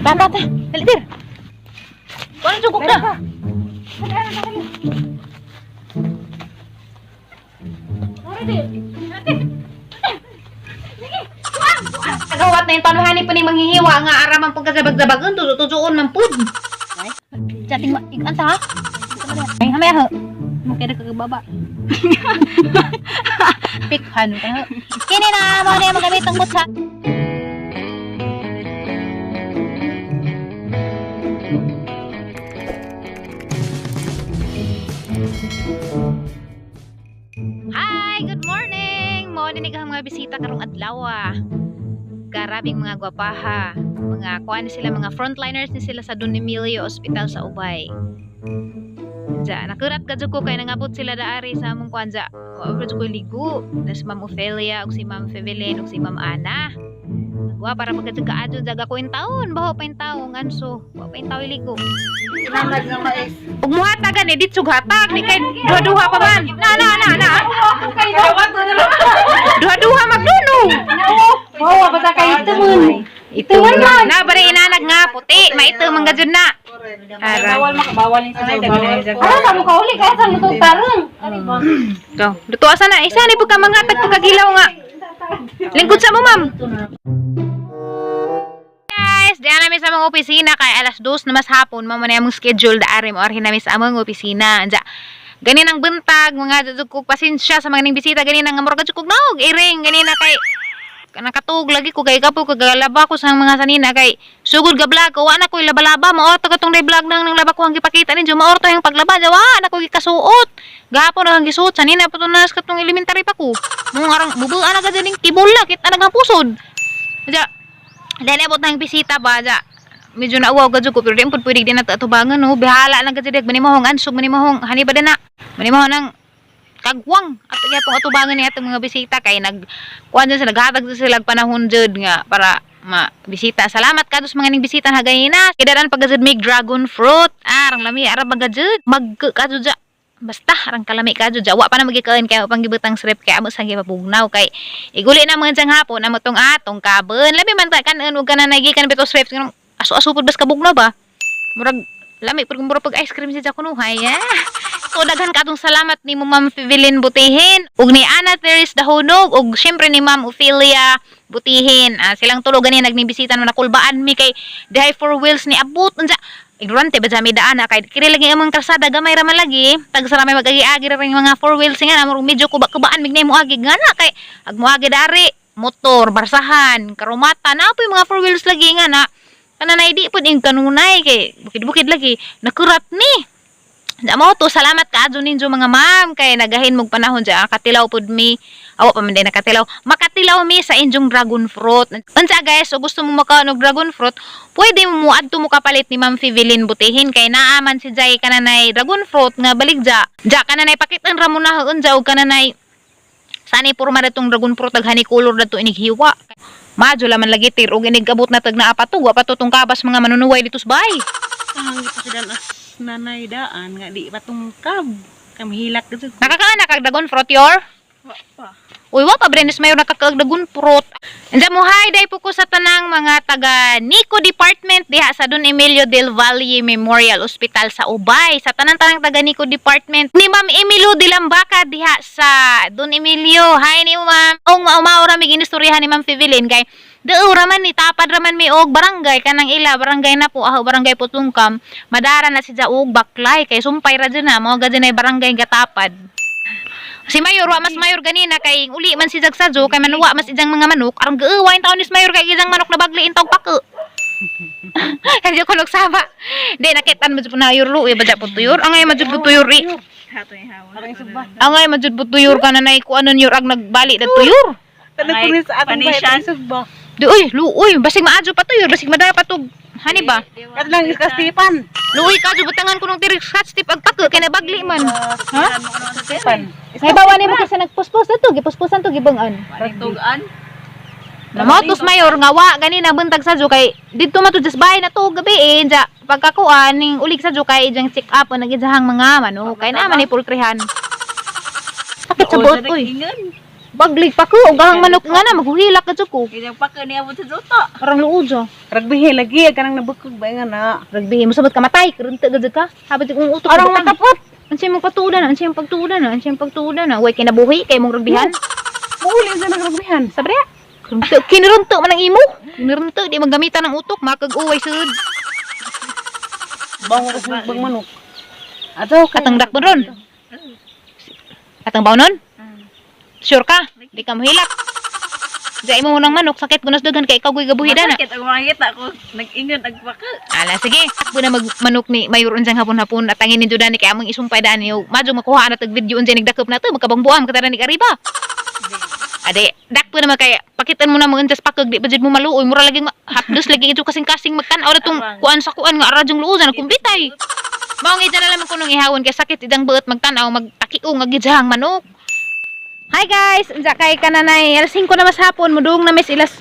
Tata, dali dir. Kuan cukup dah. Agawat na yung panuhani pa ni manghihiwa nga araman pagkasabag-sabagan tutuon man pud. Jating anta ha. Ay hamaya ha. Mukha ka baba. Pikhan ka ha. Kini na mo na magamit ang butsa. Hi, good morning. Mo ni ka mga bisita karong adlaw. Karabing mga gwapaha, mga kuan sila, mga frontliners ni sila sa Don Emilio Hospital sa Ubay. Ja, nakurat ka jud ko kay nangabot sila daari sa among kuan ja. Wa jud ko ligo. Nas Ma'am Ophelia ug si Ma'am Fevelin ug si Ma'am Ana. Wa para magkadyo jaga ko in taon, baho pa in taon nganso. Wa pa in taon ligo. Inangad nga mais. Ug muhatagan ni dit sughatag ni kay duha-duha pa man. Na. Duha-duha magdunong. Oh, basta kay itumun. Itumun na bare inanag nga puti, maitu man gajud na. Bawal makabawal ni sa daghan. Ano sa mo kauli kaya sa mo tarong? Ani ba? Go. Duto asa na isa ni pagka mangatag pagkagilaw nga. Lingkod sa mo, ma'am. Guys, diyan namin sa mga opisina kay alas 2 na mas hapon mamo na among schedule daari mo orhin namin sa among opisina. Anja. Ganin ang buntag mga jud pasensya sa mga ning bisita ganin ang amor ka jud nog iring ganin na kay nakatug lagi ko kay kapo kagalaba ko sa mga sanina kay sugod ga vlog ko wa na koy laba-laba maorto katong day vlog nang laba ko ang gipakita ninyo maorto yung paglaba jawa na ko gikasuot gahapon na ang gisuot sanina patunas katong elementary pa ko mong arang bubuan na gad ning tibol na kit ana nga pusod ja dali abot nang bisita ba ja medyo nauwaw gad ko pero di pud pwede din natatubangan no bihala lang gad dig manimahong ansog manimahong hani ba na manimahong nang kagwang at atong atubangan ni atong mga bisita kay kuan sa naghatag sila panahon jud nga para bisita. Salamat kadto sa mga ning bisita hagayina. Kidaran pagajud mig dragon fruit. Arang lami ara bagajud magkadto ja. Basta arang kalami kadto ja. Wa pa na magikaon kay panggibutang srep kay amo sang gipapugnaw kay iguli na mga jang hapon amo tong atong kabon. Labi man ta kanon ug kana nagikan bito srep aso-aso pud bas kabugnaw ba. Murag lami pag ice cream siya kunuhay. So daghan kadtong salamat ni Ma'am Fevelin Butihin ug ni Ana Teres Dahunog ug syempre ni Ma'am Ophelia Butihin. Silang tulo gani nagnibisita na nakulbaan mi kay dihay 4 wheels ni abot unsa ignorante ba jami daan kay kiri lagi among kalsada gamay ra man lagi tag sa may magagi-agi ra ring mga 4 wheels nga among medyo kubaan mig mo agi ngana kay agmoagi dari motor barsahan karumata na po mga 4 wheels lagi nga na kananay di pud ing kanunay kay bukid-bukid lagi nakurat ni. Mo to salamat kaadto ninyo mga ma'am kay nagahin mog panahon ja katilaw pud mi awa pa man din nakatilaw makatilaw mi sa injong dragon fruit. Unsa guys so gusto mo makaon og dragon fruit pwede mo adto mo kapalit ni Ma'am Fevelin Butihin kay naaman si Jay kananay dragon fruit nga baligja ja kananay pakitan ra mo na unja og kananay sani porma datong dragon fruit daghani color dato inighiwa madyo laman lagi tir og inigabot na tag naa patug wa pa tutong kabas mga manunuway dito sa bay. Ang gipasidan nanay daan nga di patungkab kamhilak gud. Nakakaana kag dragon fruit yor? Wa pa. Uy, wa pa brenes mayo nakakaag dragon fruit. Anja mo hi day po ko sa tanang mga taga Nico Department diha sa Don Emilio del Valle Memorial Hospital sa Ubay. Sa tanang taga Nico Department ni Ma'am Emilio de Lambaca diha sa Don Emilio. Hi ni ma'am. Ong maura mi ginistoryahan ni Ma'am Fevelin kay deo raman ni tapad raman mi og barangay kanang ila barangay na po barangay Putungkam madara na si og baklay kay sumpay ra dyan na mao gadyan ay barangay gatapad si mayor wa mas mayor ganina kay uli man si Jagsadjo kay manuwa mas ijang mga manok arang geuwain taon ni mayor kay ijang manok na bagli intog pako kay ko saba di nakitan mo na yurlo badya po tuyur angay majud po tuyur angay majud po tuyur kananay ko anon yur ag nagbali da tuyur Tanay sa atong bayan ba. Di uy, basig maadyo pa to yun, basig madapa to. Hani ba? Kat lang iskastipan. Luoy ka butangan ko nung tirik scotch tip agpako kay nabagli man. Ha? Iskastipan. May bawa ni mo kasi nagpuspos na to, gipuspusan to gibangan. Tugan. Namotos mayor nga wa gani na buntag sa kay didto man to just bahay na to gabi ja pagkakuan ning ulig sa kay ijang check up on nagijahang mga manok kay naman ni pultrihan. Sakit sa bot uy. Baglig pa ko, gahang manok nga na, maghuhilak ka dyan ko. Kaya pa ka niya mo sa luto. Parang luuzo. Ragbihe lagi, kanang nabukog ba nga na. Ragbihin mo sabot ka matay, karunta gajag ka. Habit kong utok. Arang matapot. Ansay mo pagtuulan na, ansay mo pagtuulan na, ansay mo pagtuulan na. Uy, kinabuhi, kay mong ragbihan. Mauli sa nagragbihan. Sabi niya, kinirunto man ang imo. Kinirunto, di magamitan ng utok, makag-uway sud. Bango ko sa bang manok. Ato, Katang dakpon ron. Katang bawnon? Sure ka? Di ka mahilak. Diyan mo munang manok, sakit ko nasdagan kay ikaw ko'y gabuhi na. Masakit ako makikita ko. Nag-ingat, nagpaka. Ala, sige. Takbo na magmanok ni Mayor unsang hapon-hapon at tangin ni Judani kay among isumpay daan niyo. Madyo makuha na tag video unsay nagdakop na to, magkabangbuam katara ni Kariba. Ade, dakpo na kay pakitan mo na mo unjas pakag di budget mo maluoy, mura lagi hapdos lagi ito kasing-kasing magtan-aw na tong kuan sa kuan nga aradyong luuzan kumpletay. Mao nga na lang kunong ihawon kay sakit idang beut magtan-aw magtakio nga gidjang manok. Hi guys, unsa kay kananay alas 5 na mas hapon mudung na mis ilas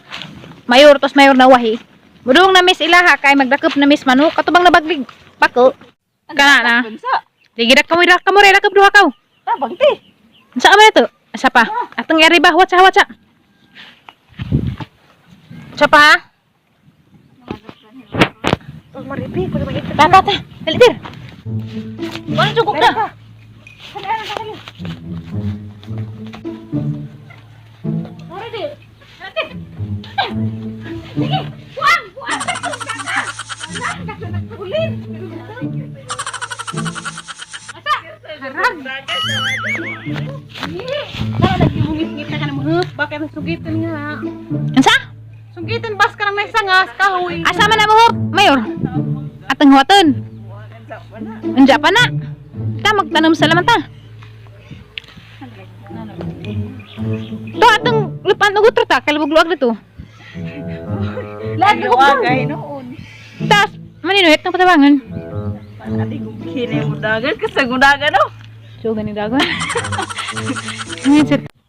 mayor tos mayor na wahi. Mudung na mis ilaha kay magdakop na mis manok katubang nabaglig pako. Kana na. Sige dak kamo dakop duha kaw. Tabang ti. Unsa man ito? Asa pa? Atong yari ba? Watsa. Asa pa ha? Maripi ko naman ito. Ta. Dali dir. Wala cukup na. Mari dir. Sige, buang. Ulin. Asa? Harag. Kalau lagi ngit-ngit ka na mahap, bakit nasugitan nga? Unsa? Sugitan bas ka nang sangas kahoy. Asa man na mo, Mayor? Atong huwaton. Anja pa na. Ta magtanom sa laman ta. To atong lupan ng utro ta, kalubog-luag dito. Lagi ko kay noon. Tas maninuhit ng patabangan. Adi ko kini mo dagan kasagudagan no. So gani dagon.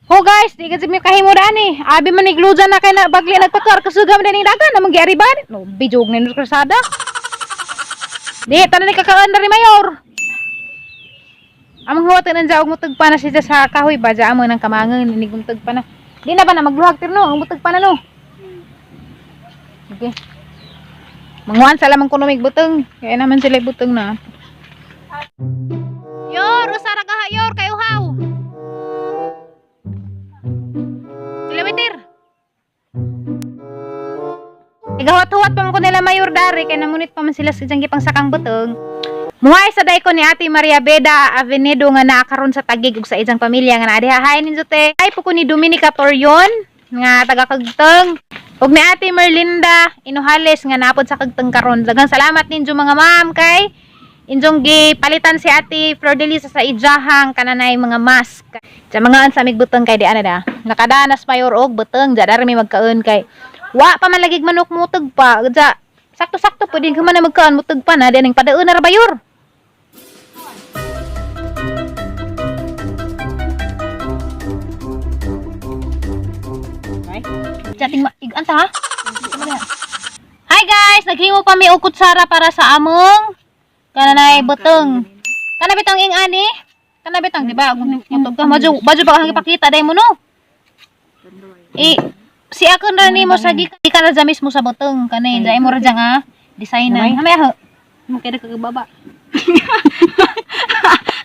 Oh guys, di kasi may kahimudaan eh. Abi man iglujan na kay na bagli nagpakar kasugam din dagan na mangyari ba? No, bijog ni krasada. Di tanan ni kakaan dari Mayor. Among huwatan ang jaog mutag pa na siya sa kahoy ba ja amo nang kamangan ni guntag pa na. Di na ba na magluhag tirno, ang mutag pa na no. Okay. Manguan sa lamang kuno mig buteng. Kaya naman sila buteng na. Yor, usara ka yor kay uhaw. Kilometer. Igawat-huwat pa man ko nila Mayor dari kay namunit pa man sila sa jang gipang sakang buteng. Muhay sa day ko ni Ate Maria Beda Avenedo nga naakaron sa Tagig ug sa ijang pamilya nga naadihahay ninjote. Ay po ko ni Dominica Torion nga taga Kagteng. Ug ni Ate Merlinda Inuhales nga napod sa Kagteng karon. Daghang salamat ninyo mga ma'am kay injong gipalitan si Ate Flor de Lisa sa ijahang kananay mga mask. Sa mga ansamig buteng kay di ana da. Nakadanas Mayor og buteng jadar mi magkaon kay wa pa man lagig manok muteg pa. Ja sakto-sakto pwede ka man na magkaon muteg pa na dining padaon na ra Bayor. Chating ig-anta ha? Hi guys, naghimo pa mi og kutsara para sa among kananay buteng. Kana bitang ing ani? Kana bitang di ba? Mutog ka madyo ba kang ipakita dai mo no? Si akon ra nimo sa gikan ra mismo sa buteng kanay dai mo ra nga designan. Hamay ha. Mo kay kagababa.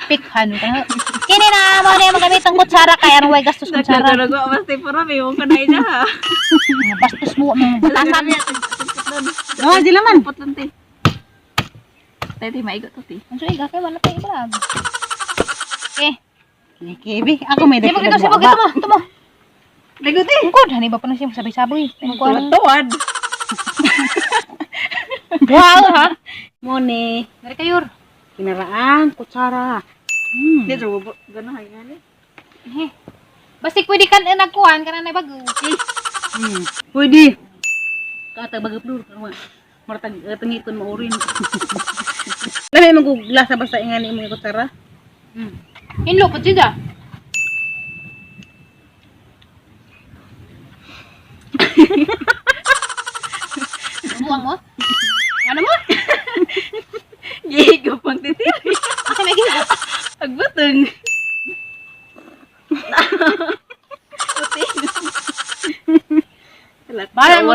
Pikhan ka. Kini na mo na magamit ang kutsara kay aron way gastos kutsara. Nagdarago mas tay para may mo kanay na ha. Bastos mo ang batasan. Oh, di laman. Potente. Tay maigot to ti. Anso iga kay wala tay ibrag. Okay. Kibi, ako may Sibog ito mo. Tumo. Lagot eh. Ungkod, hani ba pa na siya sabi-sabi? Tuwad. Wow, ha? Mone. Dari kayor. Kinaraan, kutsara. Dito, ganahay nga ni. Basta pwede kan nagkuhan ka na bago. Pwede. Kata bagap dulu. Martag tengikon mo orin. Labi magugla sa basta ingani mo yung kutsara. Inlo pa siya. Buang mo? Ano mo? Gigo pang titiri. Asa may gina? Agbuteng.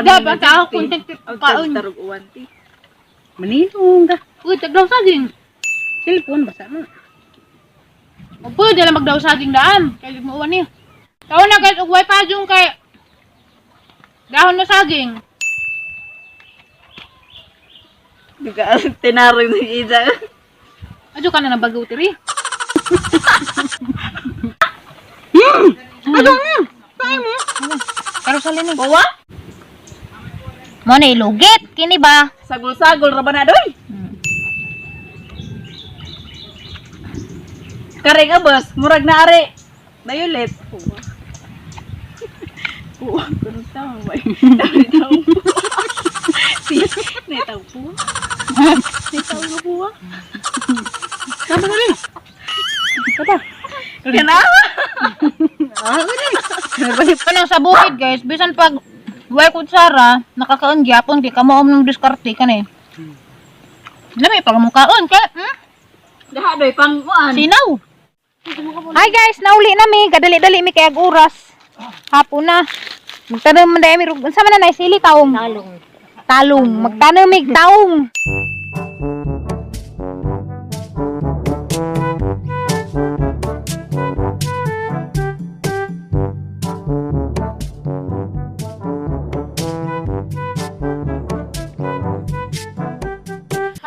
Dapat sa ako content kaon. Tarog uwan ti. Manilong ka. Uy, tagdaw saging. Cellphone basa mo. O pwede lang magdaw saging daan. Kaya mo uwan niya. Tao na guys, ugway pa yung kay dahon na saging. Di ka tinarog ng isa. Adyo ka na nabagaw tiri. Ano nga? Kaya mo? Pero sa linig. Bawa? Mo na ilugit. Kini ba? Sagol-sagol ra ba na doy? Kare nga boss, murag na are. Violet. Uwa, kuno tama ba? Netaw po. Netaw po. Netaw po. Sama na rin. Kata. Kana? Kanang sa bukid guys, bisan pag way kutsara, nakakaon gyapon kay kamo ng diskarte kanay. Lami pag mo kaon kay Daha doy pang uan. sinaw. Hi guys, nauli na mi, kadali-dali mi kay ag oras. Hapon na. Magtanong man dai mi rug unsa man na sili taong. Talong. Magtanong mi taong.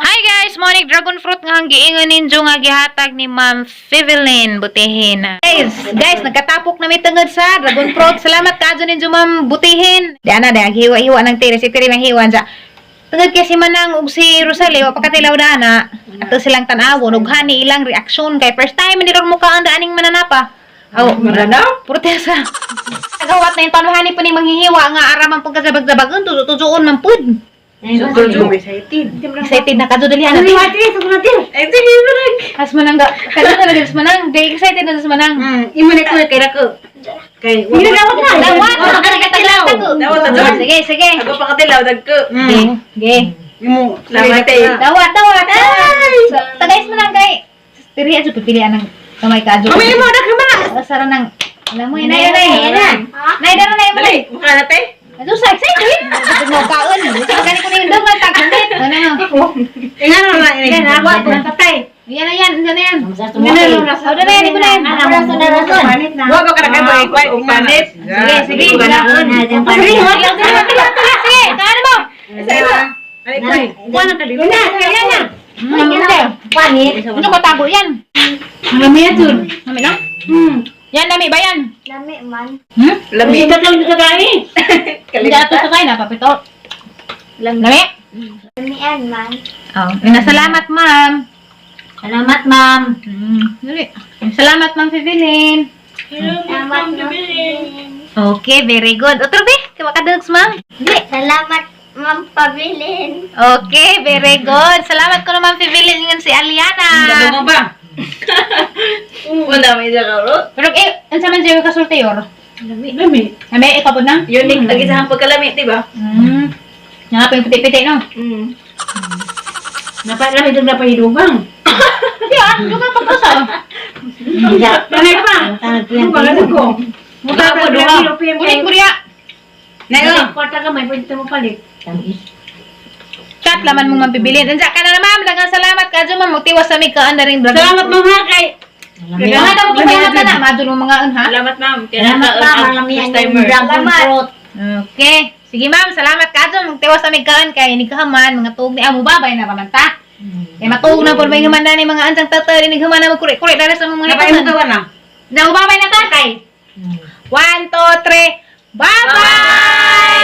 Hi guys, morning dragon fruit nga ang giingon ninyo nga gihatag ni Ma'am Fivelin Butihin. Guys, nagkatapok na may tungod sa dragon fruit. Salamat kaadyo ninyo Ma'am Butihin. Di ana da hiwa-hiwa ng tiri, si tiri nang hiwan sa. Tungod kay si Manang ug si Rosalie wa pakatilaw na ana. Ato silang tan-awon ug hani ilang reaksyon kay first time ni ron mukaan daaning mananapa. Aw, mananaw? Protesa. Nagawat na yung panuhani pa ni manghihiwa nga araman pagkasabag-sabagon tutuon man pud. Excited na kadto dali ana. Has manang ga kadto na gas manang. Day excited na sa manang. Imo na ko kay dako. Kay Dawat na kataglaw. Dawat. Sige, sige. Ako pa katilaw dagko. Sige. imo Salamat kay. Dawat. Tagays manang kay. Tiri ato pipilian ng kamay kadto. Kami imo dak man. Sara nang alam mo yun, nay. Nay, daro na yung Dali, mukha na te. Aduh, sa excited. Mau kaon. Sige gani ko na yung dungan tagunit. Ano nga? Ingano na ini. Yan, ako ko nang patay. Yan na yan. Udah na yan, ibu na yan. Wa ba ka na kay boy kwai ug manit. Sige. Sige, Tahan mo. Ay, kwai. Kuana ka dito. Pangit. Ano ko tago yan? Lami atud. Nami na? Yan, lami ba yan? Lami. Ito lang sa kani. Hindi ato sa kain, napapito. Lami? Oh, salamat, ma'am. Salamat, ma'am. Dali. Salamat, ma'am Fivelin. Okay, very good. Otro be, kawa ka dugs, ma'am. Salamat, Ma'am Pabilin. Okay, very good. Salamat ko naman Fivelin ngan si Aliana. Dalo mo ba? Wala may dagaro. Pero unsa man siya kasultayor? Lami. Lami ikaw pud na? Unique lagi sa pagkalami, di ba? Nga pa yung puti-puti, no? Napalami dug na pahidubang. Yeah, lugar pa to sa. Nanay pa. Ang bagat ko. Mukha po duha. Kulit Korea. Nayo, kwarta ka may pwede mo palit. Kat laman mo mapibilin. Ansa ka na ma'am, daghang salamat ka dyan ma'am. Magtiwas sa may kaan na rin. Salamat mga kay. Daghang daw ko salamat na na. Madun mo mga unha. Salamat ma'am. Salamat ma'am, malami First ang timer. dragon fruit. Okay. Sige ma'am, salamat ka dyan. Magtiwas sa may kaan kay ni kahaman. Mga tuog ni amo babay na raman ta. Eh matuog na po may humanda ni mga ansang tatay. Nighaman na magkurik-kurik. Dala sa mga Napay mo ka na. Daw babay na ta kay. 1, 2, 3. Bye-bye!